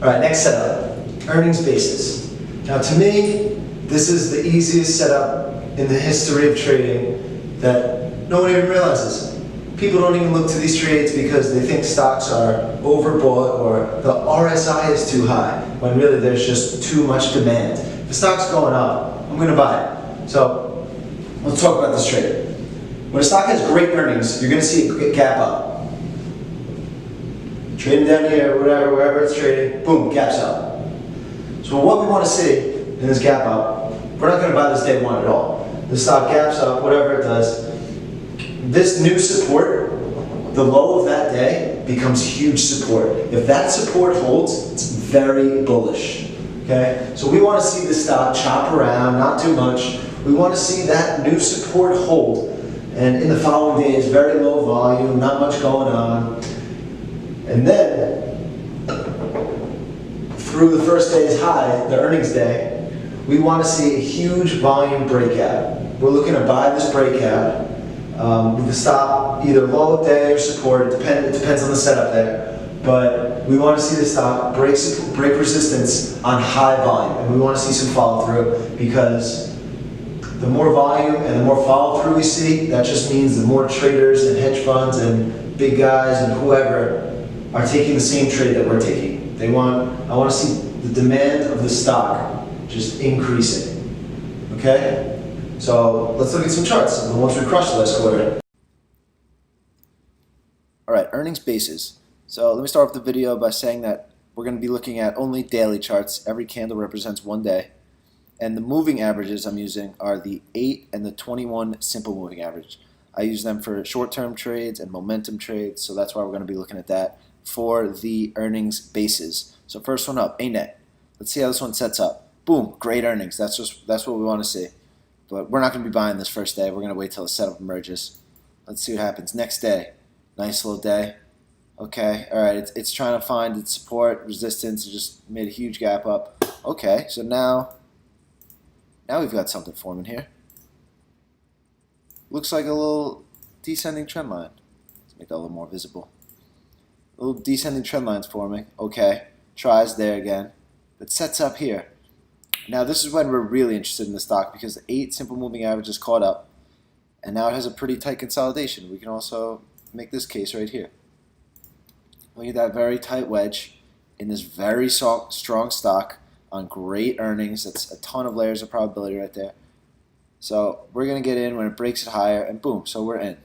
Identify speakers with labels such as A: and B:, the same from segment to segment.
A: All right, next setup, earnings basis. Now to me, this is the easiest setup in the history of trading that no one even realizes. People don't even look to these trades because they think stocks are overbought or the RSI is too high, when really there's just too much demand. If the stock's going up, I'm going to buy it. So let's talk about this trade. When a stock has great earnings, you're going to see it gap up. Trading down here, whatever, wherever it's trading, boom, gaps up. So what we want to see in this gap up, we're not going to buy this day one at all. The stock gaps up, whatever it does. This new support, the low of that day, becomes huge support. If that support holds, it's very bullish. Okay? So we want to see the stock chop around, not too much. We want to see that new support hold. And in the following days, very low volume, not much going on. And then, through the first day's high, the earnings day, we want to see a huge volume breakout. We're looking to buy this breakout with the stop either low of day or support. It depends on the setup there. But we want to see the stock break resistance on high volume. And we want to see some follow through, because the more volume and the more follow through we see, that just means the more traders and hedge funds and big guys and whoever are taking the same trade that we're taking. I want to see the demand of the stock just increasing. Okay? So let's look at some charts, the ones we crushed last quarter.
B: All right, earnings basis. So let me start off the video by saying that we're going to be looking at only daily charts. Every candle represents one day. And the moving averages I'm using are the 8 and the 21 simple moving average. I use them for short-term trades and momentum trades, so that's why we're going to be looking at that for the earnings bases. So first one up, ANET. Let's see how this one sets up. Boom, great earnings. That's what we want to see. But we're not going to be buying this first day. We're going to wait till the setup emerges. Let's see what happens. Next day, nice little day. Okay, all right, it's trying to find its support, resistance. It just made a huge gap up. Okay, so now we've got something forming here. Looks like a little descending trend line. Let's make that a little more visible. A little descending trend line's forming. Okay, tries there again, but sets up here. Now this is when we're really interested in the stock, because the 8 simple moving average is caught up, and now it has a pretty tight consolidation. We can also make this case right here. Look at that very tight wedge in this very strong stock on great earnings. That's a ton of layers of probability right there. So we're going to get in when it breaks it higher, and boom, so we're in.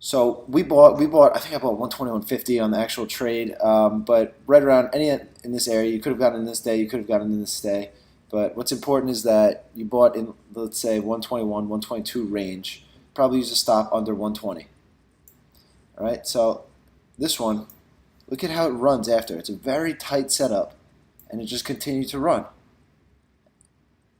B: So we bought. I think I bought 121.50 on the actual trade, but right around any in this area, you could have gotten in this day, you could have gotten in this day. But what's important is that you bought in, let's say, 121, 122 range. Probably use a stop under 120. All right. So this one, look at how it runs after. It's a very tight setup, and it just continued to run.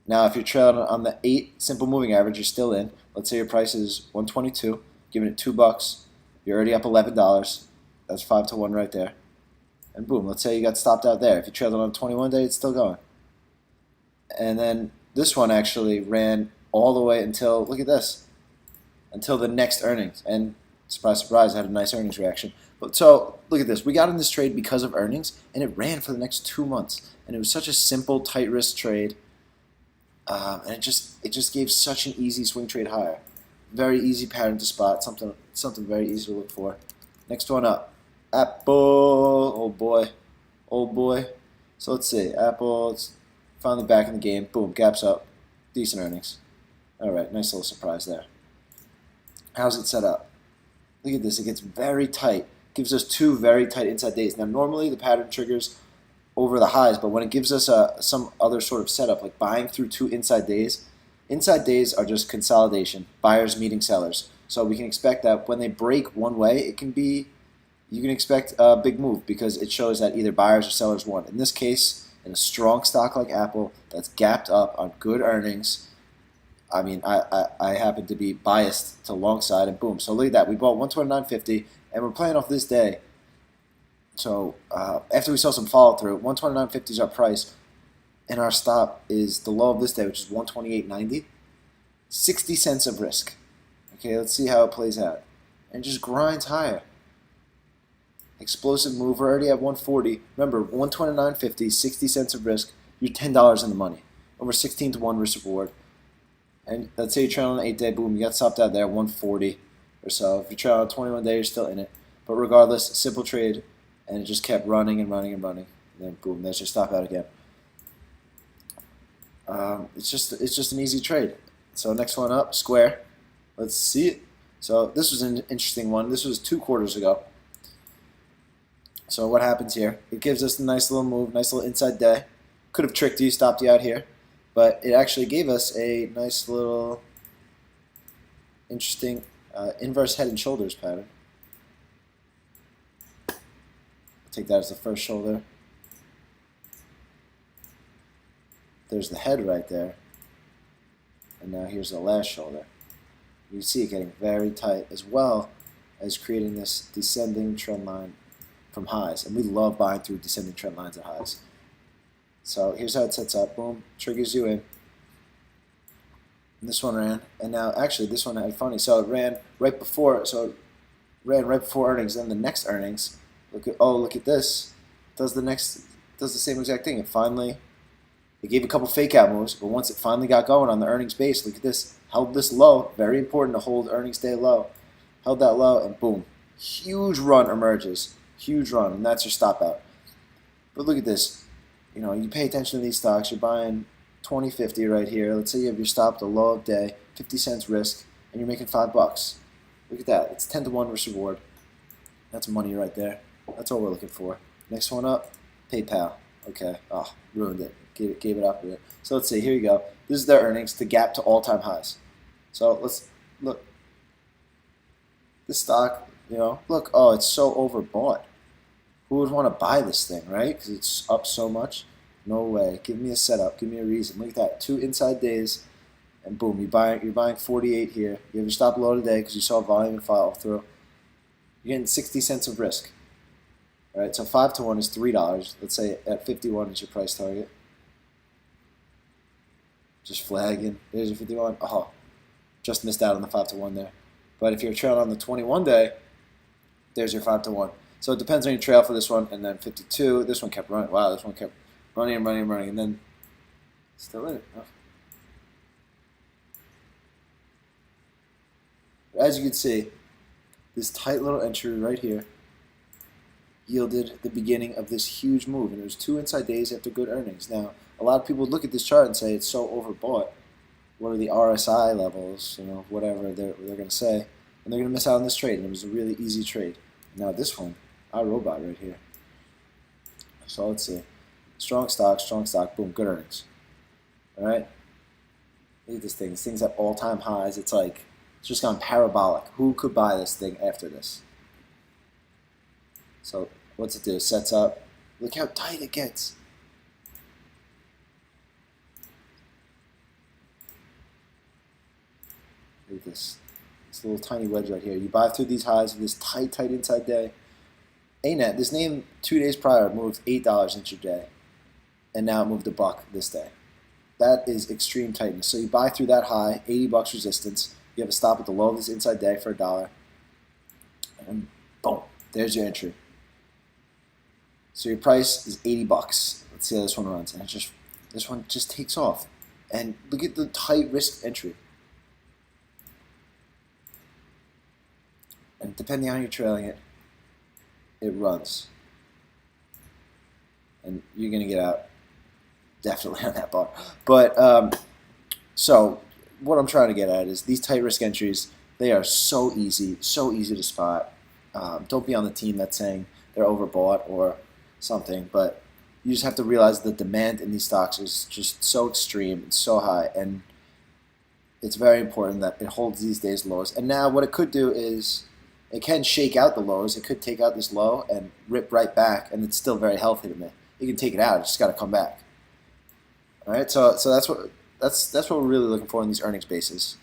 B: Now, if you're trailing on the 8 simple moving average, you're still in. Let's say your price is 122. Giving it $2, you're already up $11. That's 5 to 1 right there. And boom, let's say you got stopped out there. If you trailed it on a 21 day, it's still going. And then this one actually ran all the way until, look at this, until the next earnings. And surprise, surprise, it had a nice earnings reaction. But so look at this. We got in this trade because of earnings, and it ran for the next 2 months. And it was such a simple, tight risk trade, and it just gave such an easy swing trade higher. Very easy pattern to spot, something very easy to look for. Next one up, Apple. Oh boy, oh boy. So let's see, Apple. It's finally back in the game. Boom, gaps up, decent earnings. All right, nice little surprise there. How's it set up? Look at this. It gets very tight. Gives us 2 very tight inside days. Now normally the pattern triggers over the highs, but when it gives us some other sort of setup, like buying through 2 inside days. Inside days are just consolidation, buyers meeting sellers. So we can expect that when they break one way, you can expect a big move, because it shows that either buyers or sellers won. In this case, in a strong stock like Apple that's gapped up on good earnings, I mean, I happen to be biased to long side, and boom. So look at that. We bought 129.50, and we're playing off this day. So after we saw some follow through, 129.50 is our price. And our stop is the low of this day, which is 128.90. 60 cents of risk. Okay, let's see how it plays out. And it just grinds higher. Explosive move. We're already at 140. Remember, 129.50, 60 cents of risk. You're $10 in the money. Over 16 to 1 risk reward. And let's say you're trailing on 8-day, boom, you got stopped out there, 140 or so. If you're trailing on 21-day, you're still in it. But regardless, simple trade, and it just kept running and running and running. And then boom, there's your stop out again. It's just an easy trade. So next one up, Square. Let's see it. So this was an interesting one. This was 2 quarters ago. So what happens here? It gives us a nice little move, nice little inside day. Could have tricked you, stopped you out here. But it actually gave us a nice little interesting inverse head and shoulders pattern. Take that as the first shoulder. There's the head right there. And now here's the last shoulder. You see it getting very tight, as well as creating this descending trend line from highs. And we love buying through descending trend lines at highs. So here's how it sets up. Boom, triggers you in. And this one ran. And now actually this one had funny. So it ran right before earnings, then the next earnings. Look at this. Does the same exact thing. It gave a couple fake out moves, but once it finally got going on the earnings base, look at this. Held this low. Very important to hold earnings day low. Held that low, and boom. Huge run emerges. Huge run, and that's your stop out. But look at this. You know, you pay attention to these stocks. You're buying 20.50 right here. Let's say you have your stop at the low of day, 50 cents risk, and you're making $5. Look at that. It's 10 to 1 risk reward. That's money right there. That's all we're looking for. Next one up, PayPal. Okay. Oh, ruined it. Gave it up a bit. So let's see. Here you go. This is their earnings to gap to all-time highs. So let's look. This stock, look. Oh, it's so overbought. Who would want to buy this thing, right? Because it's up so much. No way. Give me a setup. Give me a reason. Look at that. 2 inside days, and boom, you're buying 48 here. You have your stop low today because you saw volume and follow through. You're getting 60 cents of risk. All right. So 5 to 1 is $3. Let's say at 51 is your price target. Just flagging. There's your 51. Oh, just missed out on the 5 to 1 there. But if you're trailing on the 21 day, there's your 5 to 1. So it depends on your trail for this one. And then 52. This one kept running. Wow, this one kept running and running and running. And then still in it. Oh. As you can see, this tight little entry right here yielded the beginning of this huge move. And it was 2 inside days after good earnings. Now, a lot of people look at this chart and say it's so overbought. What are the RSI levels? Whatever they're going to say, and they're going to miss out on this trade. And it was a really easy trade. Now this one, iRobot right here. So let's see, strong stock, boom, good earnings. All right, look at this thing. This thing's at all-time highs. It's just gone parabolic. Who could buy this thing after this? So what's it do? Sets up. Look how tight it gets. Look at this little tiny wedge right here. You buy through these highs with this tight inside day. ANET, this name 2 days prior moved $8 intraday, and now it moved $1 this day. That is extreme tightness. So you buy through that high, $80 resistance. You have a stop at the low of this inside day for $1, and boom, there's your entry. So your price is $80. Let's see how this one runs, and this one just takes off. And look at the tight risk entry. And depending on how you're trailing it, it runs. And you're going to get out definitely on that bar. But, so what I'm trying to get at is these tight risk entries, they are so easy to spot. Don't be on the team that's saying they're overbought or something, but you just have to realize the demand in these stocks is just so extreme and so high, and it's very important that it holds these days lows. And now what it could do is it can shake out the lows. It could take out this low and rip right back, and it's still very healthy to me. You can take it out. It's just got to come back. All right, so that's what we're really looking for in these earnings bases.